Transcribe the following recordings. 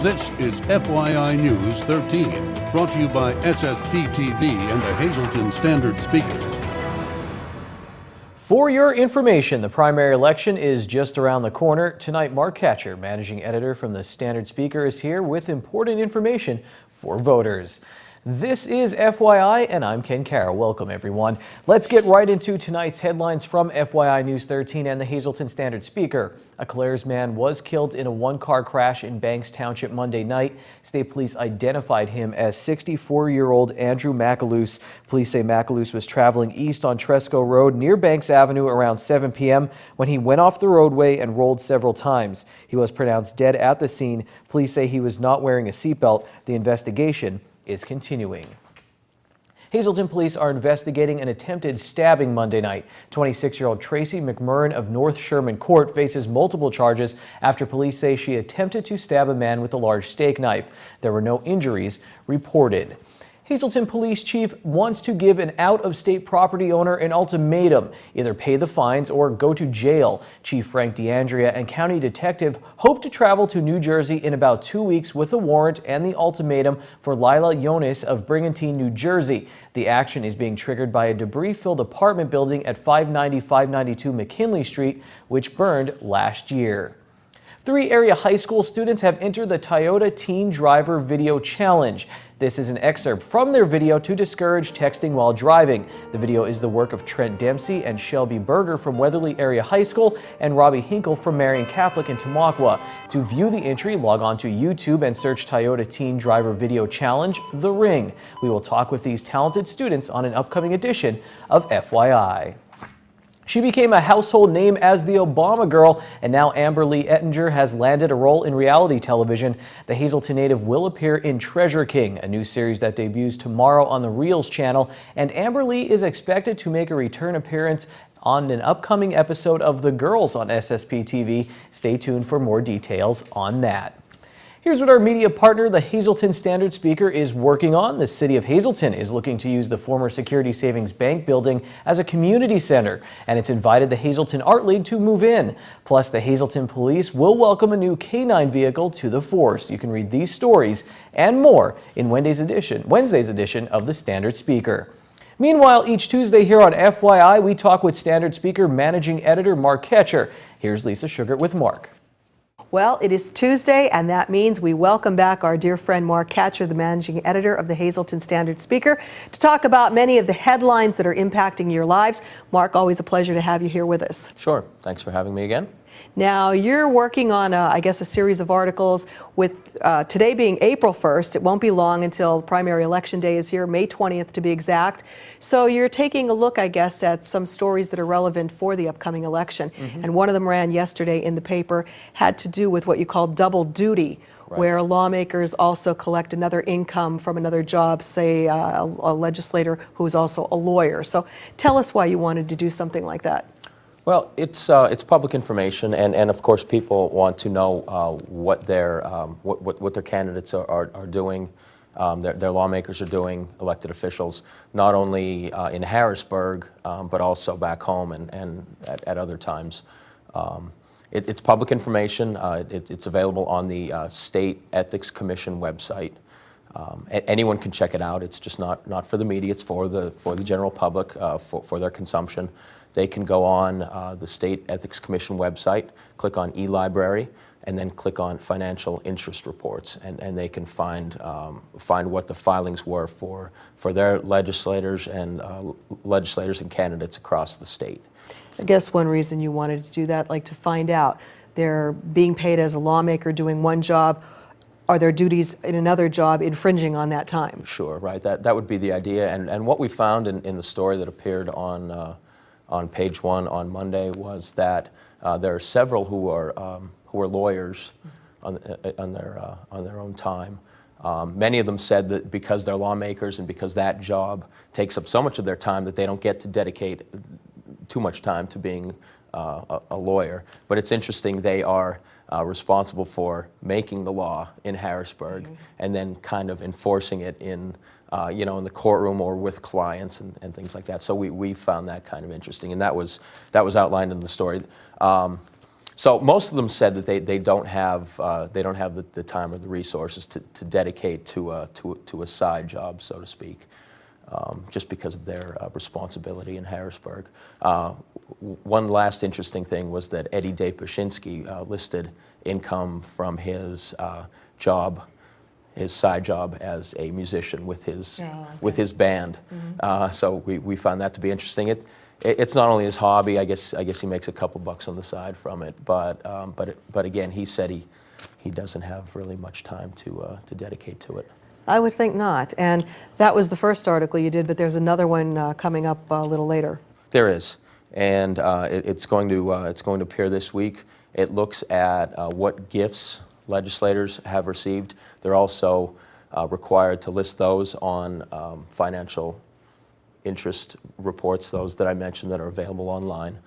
This is FYI News 13, brought to you by SSPTV and the Hazleton Standard Speaker. For your information, the primary election is just around the corner. Tonight, Mark Catcher, managing editor from the Standard Speaker, is here with important information for voters. This is FYI, and I'm Ken Carroll. Welcome, everyone. Let's get right into tonight's headlines from FYI News 13 and the Hazleton Standard Speaker. A Clares man was killed in a one-car crash in Banks Township Monday night. State police identified him as 64-year-old Andrew McAloose. Police say McAloose was traveling east on Tresco Road near Banks Avenue around 7 p.m. when he went off the roadway and rolled several times. He was pronounced dead at the scene. Police say he was not wearing a seatbelt. The investigation is continuing. Hazleton police are investigating an attempted stabbing Monday night. 26-year-old Tracy McMurrin of North Sherman Court faces multiple charges after police say she attempted to stab a man with a large steak knife. There were no injuries reported. Hazleton Police Chief wants to give an out-of-state property owner an ultimatum: either pay the fines or go to jail. Chief Frank DeAndrea and County Detective hope to travel to New Jersey in about 2 weeks with a warrant and the ultimatum for Lila Yonis of Brigantine, New Jersey. The action is being triggered by a debris-filled apartment building at 590-592 McKinley Street, which burned last year. 3 area high school students have entered the Toyota Teen Driver Video Challenge. This is an excerpt from their video to discourage texting while driving. The video is the work of Trent Dempsey and Shelby Berger from Weatherly Area High School and Robbie Hinkle from Marian Catholic in Tamaqua. To view the entry, log on to YouTube and search Toyota Teen Driver Video Challenge, The Ring. We will talk with these talented students on an upcoming edition of FYI. She became a household name as the Obama Girl, and now Amber Lee Ettinger has landed a role in reality television. The Hazleton native will appear in Treasure King, a new series that debuts tomorrow on the Reels channel, and Amber Lee is expected to make a return appearance on an upcoming episode of The Girls on SSPTV. Stay tuned for more details on that. Here's what our media partner, the Hazleton Standard Speaker, is working on. The city of Hazleton is looking to use the former Security Savings Bank building as a community center, and it's invited the Hazleton Art League to move in. Plus, the Hazleton Police will welcome a new K-9 vehicle to the force. You can read these stories and more in Wednesday's edition of the Standard Speaker. Meanwhile, each Tuesday here on FYI, we talk with Standard Speaker Managing Editor Mark Catcher. Here's Lisa Sugart with Mark. Well, it is Tuesday, and that means we welcome back our dear friend Mark Catcher, the managing editor of the Hazleton Standard Speaker, to talk about many of the headlines that are impacting your lives. Mark, always a pleasure to have you here with us. Sure. Thanks for having me again. Now, you're working on, a series of articles with today being April 1st. It won't be long until primary election day is here, May 20th to be exact. So you're taking a look, I guess, at some stories that are relevant for the upcoming election. And one of them ran yesterday in the paper, had to do with what you call double duty, where lawmakers also collect another income from another job, say a legislator who's also a lawyer. So tell us why you wanted to do something like that. Well, it's public information, and of course people want to know what their candidates are doing, their lawmakers are doing, elected officials, not only in Harrisburg but also back home and at other times. It's public information. It's available on the State Ethics Commission website. Anyone can check it out. It's just not for the media. It's for the general public, for their consumption. They can go on the State Ethics Commission website, click on e-library, and then click on financial interest reports, and they can find what the filings were for their legislators and candidates across the state. I guess one reason you wanted to do that, like to find out, they're being paid as a lawmaker doing one job. Are their duties in another job infringing on that time? Sure, right. That would be the idea. And what we found in the story that appeared on page 1 on Monday was that there are several who are lawyers on their own time. Many of them said that because they're lawmakers and because that job takes up so much of their time that they don't get to dedicate too much time to being a lawyer. But it's interesting, they are responsible for making the law in Harrisburg and then kind of enforcing it in in the courtroom or with clients and things like that. So we found that kind of interesting, and that was outlined in the story. So most of them said that they don't have the time or the resources to dedicate to a side job, so to speak, just because of their responsibility in Harrisburg. One last interesting thing was that Eddie Dapashinsky listed income from his job, his side job as a musician with his band. So we found that to be interesting. It's not only his hobby. I guess he makes a couple bucks on the side from it. But again, he said he doesn't have really much time to dedicate to it. I would think not. And that was the first article you did, but there's another one coming up a little later. There is, and it's going to appear this week. It looks at what gifts legislators have received. They're also required to list those on financial interest reports, those that I mentioned that are available online.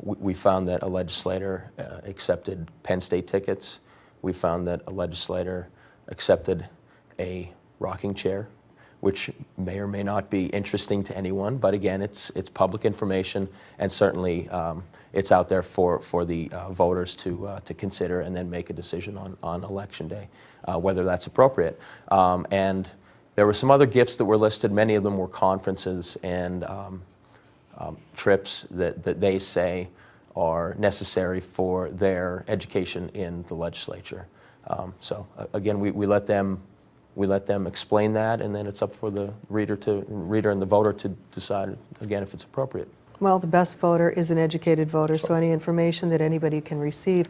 We found that a legislator accepted Penn State tickets. We found that a legislator accepted a rocking chair, which may or may not be interesting to anyone, but again, it's public information, and certainly it's out there for the voters to consider and then make a decision on Election Day, whether that's appropriate. And there were some other gifts that were listed. Many of them were conferences and trips that they say are necessary for their education in the legislature. So again, we let them explain that, and then it's up for the reader and the voter to decide again if it's appropriate. Well, the best voter is an educated voter, so any information that anybody can receive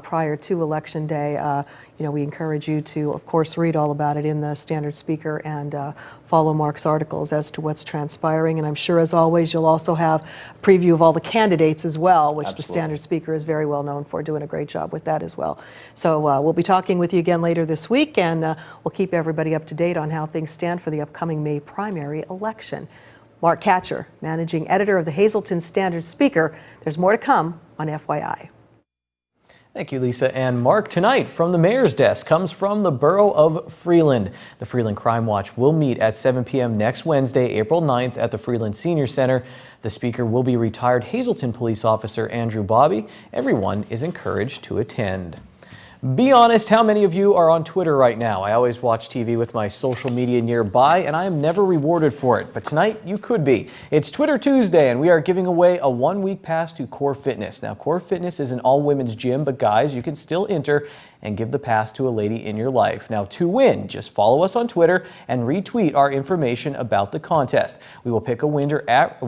prior to Election Day, we encourage you to, of course, read all about it in the Standard Speaker and follow Mark's articles as to what's transpiring. And I'm sure, as always, you'll also have a preview of all the candidates as well, which Absolutely. The Standard Speaker is very well known for, doing a great job with that as well. So we'll be talking with you again later this week, and we'll keep everybody up to date on how things stand for the upcoming May primary election. Mark Katcher, managing editor of the Hazleton Standard Speaker. There's more to come on FYI. Thank you, Lisa. And Mark, tonight from the mayor's desk comes from the borough of Freeland. The Freeland Crime Watch will meet at 7 p.m. next Wednesday, April 9th at the Freeland Senior Center. The speaker will be retired Hazleton police officer Andrew Bobby. Everyone is encouraged to attend. Be honest, how many of you are on Twitter right now? I always watch TV with my social media nearby, and I am never rewarded for it. But tonight, you could be. It's Twitter Tuesday, and we are giving away a one-week pass to Core Fitness. Now, Core Fitness is an all-women's gym, but guys, you can still enter and give the pass to a lady in your life. Now, to win, just follow us on Twitter and retweet our information about the contest. We will pick a winner at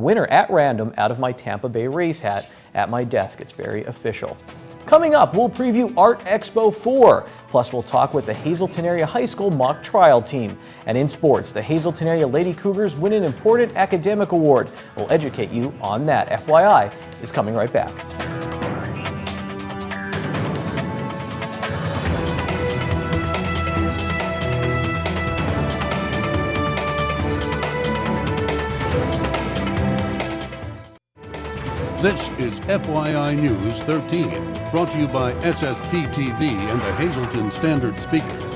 random out of my Tampa Bay Rays hat at my desk. It's very official. Coming up, we'll preview Art Expo 4. Plus, we'll talk with the Hazleton Area High School mock trial team. And in sports, the Hazleton Area Lady Cougars win an important academic award. We'll educate you on that. FYI is coming right back. This is FYI News 13, brought to you by SSPTV and the Hazleton Standard Speaker.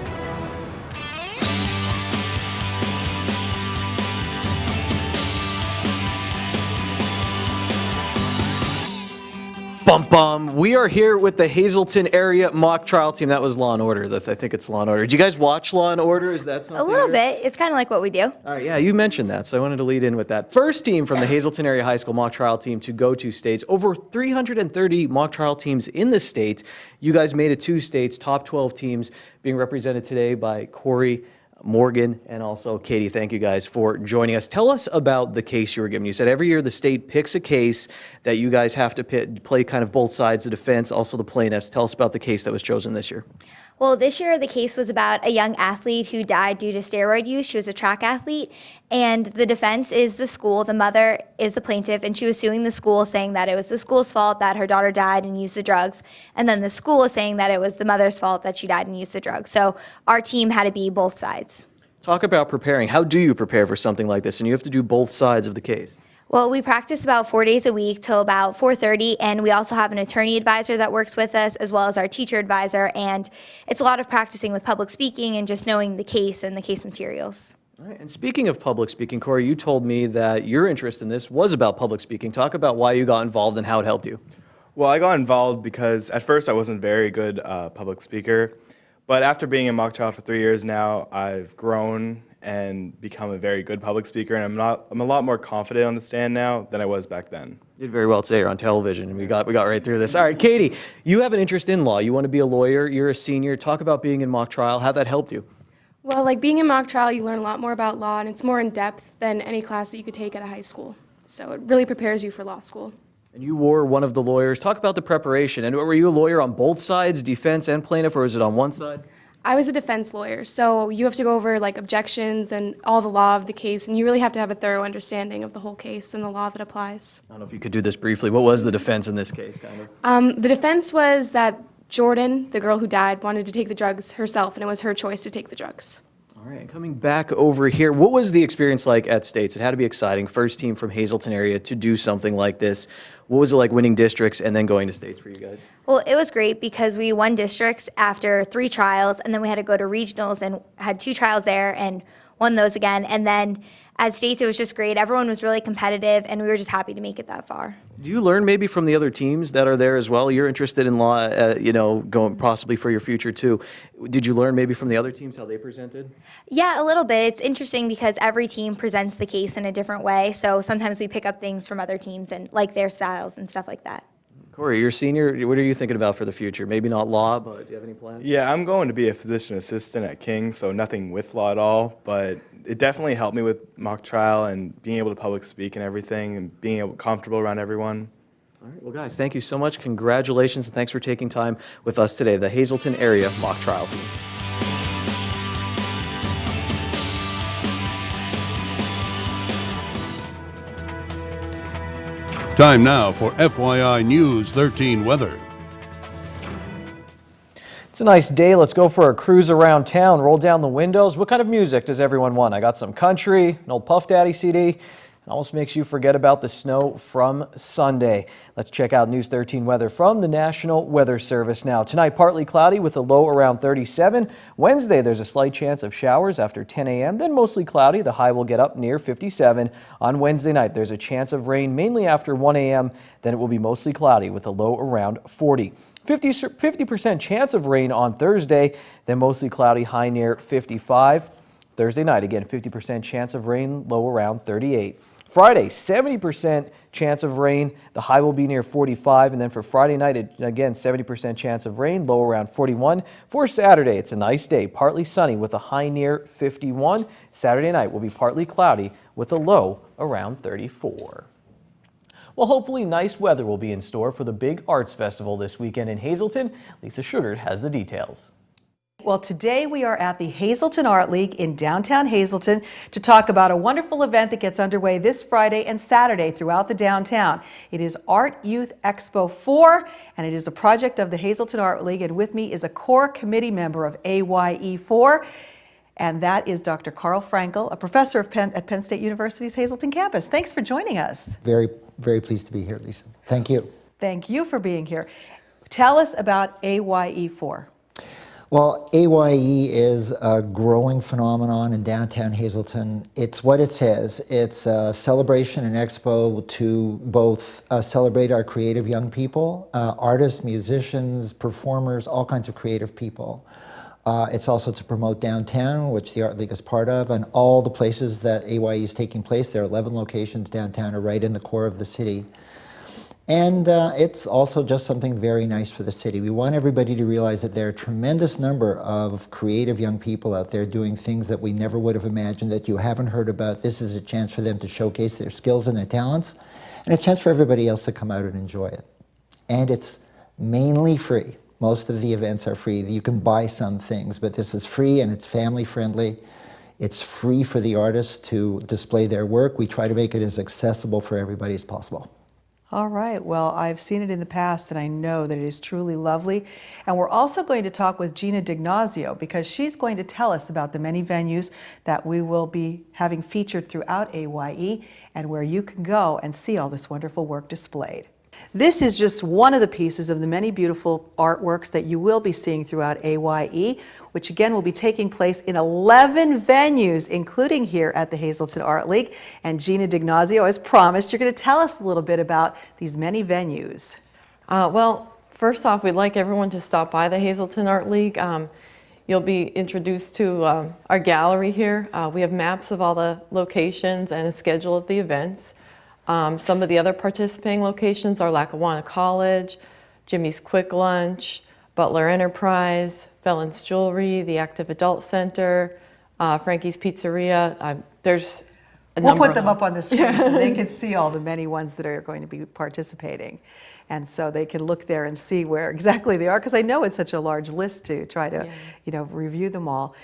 Bum bum. We are here with the Hazleton Area mock trial team. That was Law and Order. I think it's Law and Order. Do you guys watch Law and Order? Is that something? A little bit. It's kind of like what we do. All right, yeah, you mentioned that, so I wanted to lead in with that. First team from the Hazleton Area High School mock trial team to go to states. Over 330 mock trial teams in the state. You guys made it 2 states, top 12 teams being represented today by Corey, Morgan, and also Katie. Thank you guys for joining us. Tell us about the case you were given. You said every year the state picks a case that you guys have to play kind of both sides, the defense, also the plaintiffs. Tell us about the case that was chosen this year. Well, this year the case was about a young athlete who died due to steroid use. She was a track athlete, and the defense is the school. The mother is the plaintiff, and she was suing the school, saying that it was the school's fault that her daughter died and used the drugs. And then the school is saying that it was the mother's fault that she died and used the drugs. So our team had to be both sides. Talk about preparing. How do you prepare for something like this? And you have to do both sides of the case. Well, we practice about 4 days a week till about 4:30, and we also have an attorney advisor that works with us, as well as our teacher advisor, and it's a lot of practicing with public speaking and just knowing the case and the case materials. All right. And speaking of public speaking, Corey, you told me that your interest in this was about public speaking. Talk about why you got involved and how it helped you. Well, I got involved because at first I wasn't a very good public speaker, but after being in mock trial for 3 years now, I've grown and become a very good public speaker, and I'm a lot more confident on the stand now than I was back then. You did very well today. You're on television, and we got right through this. All right, Katie, you have an interest in law. You want to be a lawyer. You're a senior. Talk about being in mock trial. How that helped you? Well, like being in mock trial, you learn a lot more about law, and it's more in depth than any class that you could take at a high school. So it really prepares you for law school. And you were one of the lawyers. Talk about the preparation. And were you a lawyer on both sides, defense and plaintiff, or is it on one side? I was a defense lawyer, so you have to go over like objections and all the law of the case, and you really have to have a thorough understanding of the whole case and the law that applies. I don't know if you could do this briefly. What was the defense in this case, kind of? The defense was that Jordan, the girl who died, wanted to take the drugs herself, and it was her choice to take the drugs. All right, and coming back over here, what was the experience like at States? It had to be exciting. First team from Hazleton area to do something like this. What was it like winning districts and then going to States for you guys? Well, it was great because we won districts after 3 trials, and then we had to go to regionals and had 2 trials there and won those again. And then at States, it was just great. Everyone was really competitive, and we were just happy to make it that far. Do you learn maybe from the other teams that are there as well? You're interested in law, going possibly for your future too. Did you learn maybe from the other teams how they presented? Yeah, a little bit. It's interesting because every team presents the case in a different way. So sometimes we pick up things from other teams and like their styles and stuff like that. Corey, you're a senior. What are you thinking about for the future? Maybe not law, but do you have any plans? Yeah, I'm going to be a physician assistant at King, so nothing with law at all, but it definitely helped me with mock trial and being able to public speak and everything and being comfortable around everyone. All right, well, guys, thank you so much. Congratulations, and thanks for taking time with us today, the Hazleton area mock trial team. Time now for FYI News 13 weather. It's a nice day. Let's go for a cruise around town. Roll down the windows. What kind of music does everyone want? I got some country, an old Puff Daddy CD. It almost makes you forget about the snow from Sunday. Let's check out News 13 weather from the National Weather Service now. Tonight, partly cloudy with a low around 37. Wednesday, there's a slight chance of showers after 10 a.m., then mostly cloudy. The high will get up near 57. On Wednesday night, there's a chance of rain mainly after 1 a.m., then it will be mostly cloudy with a low around 40. 50% chance of rain on Thursday, then mostly cloudy, high near 55. Thursday night, again, 50% chance of rain, low around 38. Friday, 70% chance of rain. The high will be near 45. And then for Friday night, again, 70% chance of rain, low around 41. For Saturday, it's a nice day, partly sunny with a high near 51. Saturday night will be partly cloudy with a low around 34. Well, hopefully nice weather will be in store for the big arts festival this weekend in Hazleton. Lisa Sugar has the details. Well, today we are at the Hazleton Art League in downtown Hazleton to talk about a wonderful event that gets underway this Friday and Saturday throughout the downtown. It is Art Youth Expo 4, and it is a project of the Hazleton Art League, and with me is a core committee member of AYE4, and that is Dr. Carl Frankel, a professor at Penn State University's Hazleton campus. Thanks for joining us. Very, very pleased to be here, Lisa. Thank you. Thank you for being here. Tell us about AYE4. Well, AYE is a growing phenomenon in downtown Hazleton. It's what it says. It's a celebration and expo to both celebrate our creative young people, artists, musicians, performers, all kinds of creative people. It's also to promote downtown, which the Art League is part of, and all the places that AYE is taking place. There are 11 locations downtown, are right in the core of the city. And it's also just something very nice for the city. We want everybody to realize that there are a tremendous number of creative young people out there doing things that we never would have imagined, that you haven't heard about. This is a chance for them to showcase their skills and their talents, and a chance for everybody else to come out and enjoy it. And it's mainly free. Most of the events are free. You can buy some things, but this is free and it's family friendly. It's free for the artists to display their work. We try to make it as accessible for everybody as possible. All right. Well, I've seen it in the past, and I know that it is truly lovely. And we're also going to talk with Gina Dignazio because she's going to tell us about the many venues that we will be having featured throughout AYE and where you can go and see all this wonderful work displayed. This is just one of the pieces of the many beautiful artworks that you will be seeing throughout AYE, which again will be taking place in 11 venues, including here at the Hazleton Art League. And Gina Dignazio, as promised, you're going to tell us a little bit about these many venues. Well, first off, we'd like everyone to stop by the Hazleton Art League. You'll be introduced to our gallery here. We have maps of all the locations and a schedule of the events. Some of the other participating locations are Lackawanna College, Jimmy's Quick Lunch, Butler Enterprise, Felon's Jewelry, the Active Adult Center, Frankie's Pizzeria. There's a We'll number put of them up on the screen so they can see all the many ones that are going to be participating. And so they can look there and see where exactly they are, because I know it's such a large list to try to, review them all.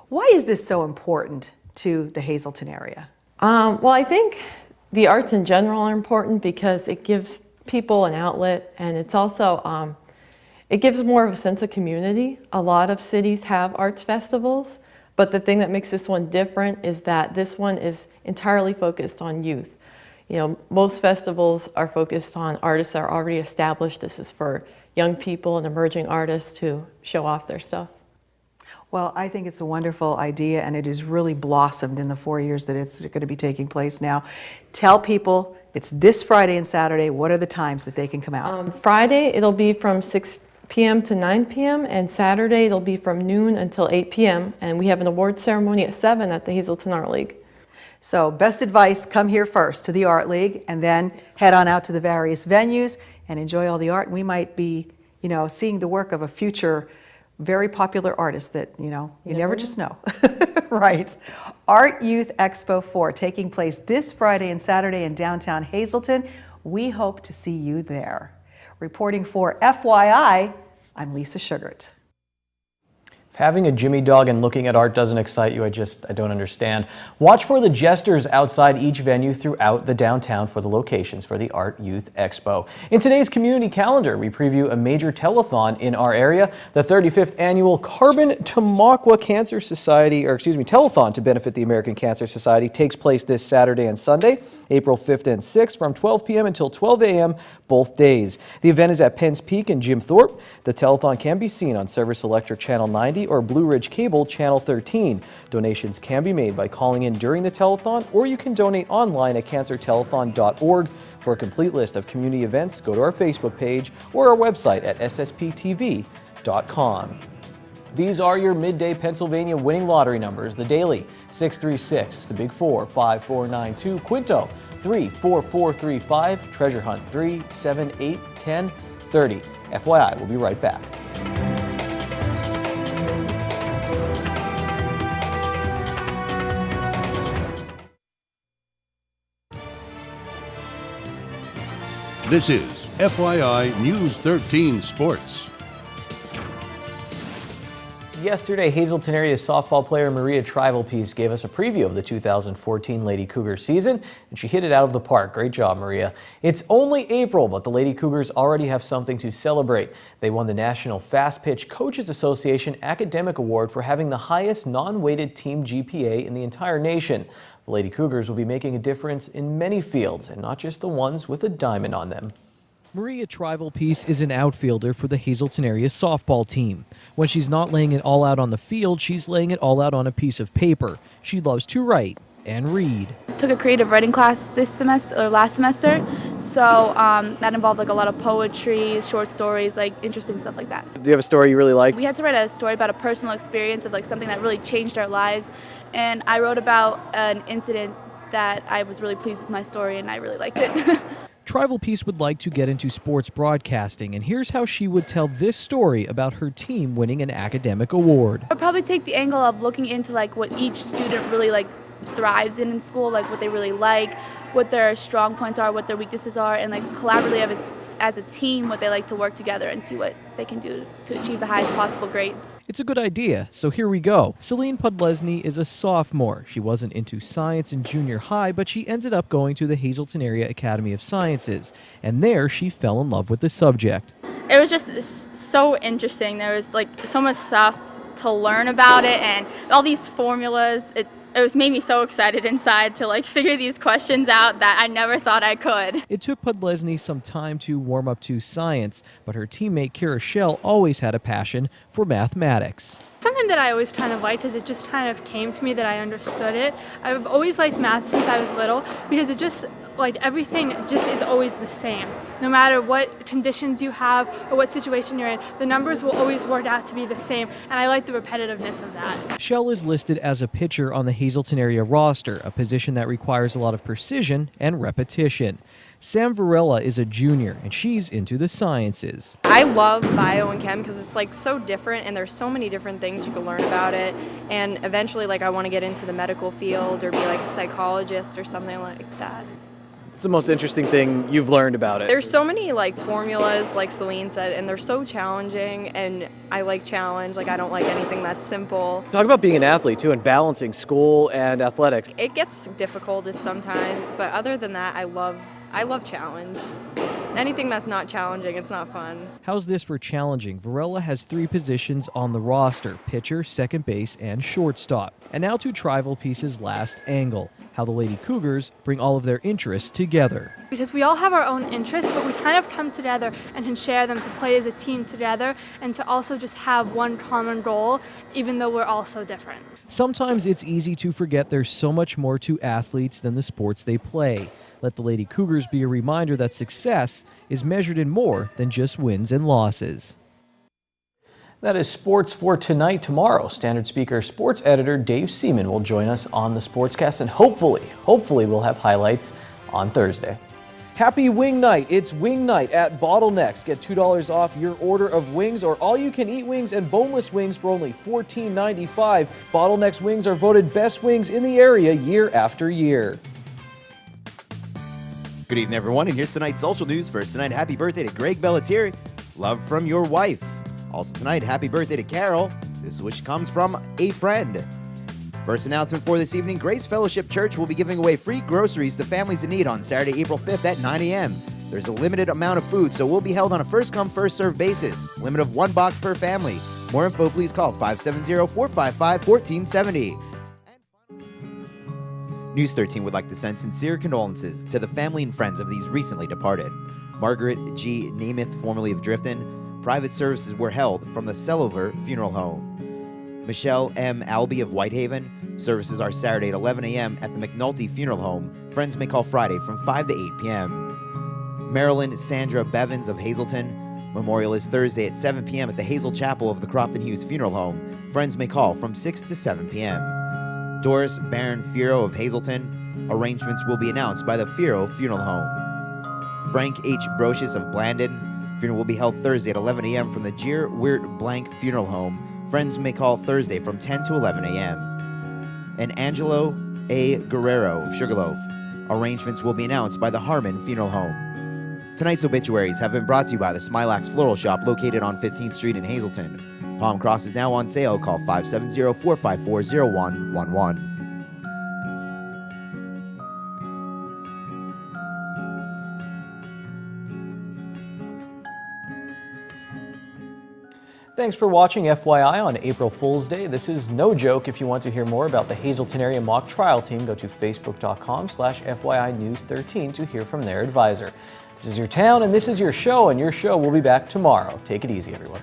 Why is this so important to the Hazleton area? Well, I think the arts in general are important because it gives people an outlet, and it's also, it gives more of a sense of community. A lot of cities have arts festivals, but the thing that makes this one different is that this one is entirely focused on youth. Most festivals are focused on artists that are already established. This is for young people and emerging artists to show off their stuff. Well, I think it's a wonderful idea, and it has really blossomed in the 4 years that it's going to be taking place now. Tell people it's this Friday and Saturday. What are the times that they can come out? Friday, it'll be from 6 p.m. to 9 p.m. and Saturday, it'll be from noon until 8 p.m. And we have an award ceremony at 7 at the Hazleton Art League. So best advice, come here first to the Art League and then head on out to the various venues and enjoy all the art. We might be, seeing the work of a future very popular artist that, you never just know. Right. Art Youth Expo 4 taking place this Friday and Saturday in downtown Hazleton. We hope to see you there. Reporting for FYI, I'm Lisa Sugart. If having a Jimmy dog and looking at art doesn't excite you, I don't understand. Watch for the jesters outside each venue throughout the downtown for the locations for the Art Youth Expo. In today's community calendar, we preview a major telethon in our area. The 35th annual Carbon Tamaqua Cancer Society, telethon to benefit the American Cancer Society takes place this Saturday and Sunday, April 5th and 6th from 12 p.m. until 12 a.m. both days. The event is at Penn's Peak and Jim Thorpe. The telethon can be seen on Service Electric Channel 90 or Blue Ridge Cable Channel 13. Donations can be made by calling in during the telethon, or you can donate online at cancertelethon.org. For a complete list of community events, go to our Facebook page or our website at ssptv.com. These are your midday Pennsylvania winning lottery numbers. The Daily 636, the Big 4 5492, Quinto 34435, Treasure Hunt 3 7 8 10 30. FYI, we'll be right back. This is FYI News 13 Sports. Yesterday, Hazleton area softball player Maria Trivalpiece gave us a preview of the 2014 Lady Cougar season, and she hit it out of the park. Great job, Maria. It's only April, but the Lady Cougars already have something to celebrate. They won the National Fast Pitch Coaches Association Academic Award for having the highest non-weighted team GPA in the entire nation. The Lady Cougars will be making a difference in many fields, and not just the ones with a diamond on them. Maria Trivalpiece is an outfielder for the Hazleton area softball team. When she's not laying it all out on the field, she's laying it all out on a piece of paper. She loves to write and read. Took a creative writing class this semester or last semester, so that involved like a lot of poetry, short stories, like interesting stuff like that. Do you have a story you really like? We had to write a story about a personal experience of like something that really changed our lives, and I wrote about an incident that I was really pleased with my story and I really liked it. Trivalpiece would like to get into sports broadcasting, and here's how she would tell this story about her team winning an academic award. I'd probably take the angle of looking into like what each student really like thrives in school, like what they really like, what their strong points are, what their weaknesses are, and like collaboratively as a team, what they like to work together and see what they can do to achieve the highest possible grades. It's a good idea, so here we go. Celine Podlesny is a sophomore. She wasn't into science in junior high, but she ended up going to the Hazleton Area Academy of Sciences, and there she fell in love with the subject. It was just so interesting. There was like so much stuff to learn about it, and all these formulas. It made me so excited inside to like figure these questions out that I never thought I could. It took Podlesny some time to warm up to science, but her teammate Kira Schell always had a passion for mathematics. Something that I always kind of liked is it just kind of came to me that I understood it. I've always liked math since I was little because it just like everything just is always the same. No matter what conditions you have or what situation you're in, the numbers will always work out to be the same, and I like the repetitiveness of that. Shell is listed as a pitcher on the Hazleton area roster, a position that requires a lot of precision and repetition. Sam Varela is a junior, and she's into the sciences. I love bio and chem because it's like so different, and there's so many different things you can learn about it. And eventually, like, I want to get into the medical field or be like a psychologist or something like that. What's the most interesting thing you've learned about it? There's so many like formulas, like Celine said, and they're so challenging, and I like challenge. Like, I don't like anything that's simple. Talk about being an athlete too and balancing school and athletics. It gets difficult sometimes, but other than that, I love challenge. Anything that's not challenging, it's not fun. How's this for challenging? Varela has 3 positions on the roster: pitcher, second base, and shortstop. And now to Trival Piece's last angle: how the Lady Cougars bring all of their interests together. Because we all have our own interests, but we kind of come together and can share them to play as a team together and to also just have one common goal, even though we're all so different. Sometimes it's easy to forget there's so much more to athletes than the sports they play. Let the Lady Cougars be a reminder that success is measured in more than just wins and losses. That is sports for tonight. Tomorrow, Standard Speaker sports editor Dave Seaman will join us on the Sportscast, and hopefully we'll have highlights on Thursday. Happy Wing Night! It's Wing Night at Bottlenecks. Get $2 off your order of wings or all-you-can-eat wings and boneless wings for only $14.95. Bottlenecks wings are voted best wings in the area year after year. Good evening, everyone, and here's tonight's social news. First tonight, happy birthday to Greg Bellatieri. Love from your wife. Also tonight, happy birthday to Carol. This wish comes from a friend. First announcement for this evening, Grace Fellowship Church will be giving away free groceries to families in need on Saturday, April 5th at 9 a.m. There's a limited amount of food, so we'll be held on a first-come, first-served basis. Limit of 1 box per family. More info, please call 570-455-1470. News 13 would like to send sincere condolences to the family and friends of these recently departed. Margaret G. Nemeth, formerly of Drifton. Private services were held from the Sellover Funeral Home. Michelle M. Albee of Whitehaven. Services are Saturday at 11 a.m. at the McNulty Funeral Home. Friends may call Friday from 5 to 8 p.m. Marilyn Sandra Bevins of Hazleton. Memorial is Thursday at 7 p.m. at the Hazel Chapel of the Crofton Hughes Funeral Home. Friends may call from 6 to 7 p.m. Doris Barron Firo of Hazleton. Arrangements will be announced by the Firo Funeral Home. Frank H. Brocious of Blandon. Funeral will be held Thursday at 11 a.m. from the Jeer Weert Blank Funeral Home. Friends may call Thursday from 10 to 11 a.m. And Angelo A. Guerrero of Sugarloaf. Arrangements will be announced by the Harmon Funeral Home. Tonight's obituaries have been brought to you by the Smilax Floral Shop located on 15th Street in Hazleton. Palm Cross is now on sale. Call 570-454-0111. Thanks for watching FYI on April Fool's Day. This is no joke. If you want to hear more about the Hazleton Area Mock Trial Team, go to facebook.com/FYI News 13 to hear from their advisor. This is your town and this is your show, and your show will be back tomorrow. Take it easy, everyone.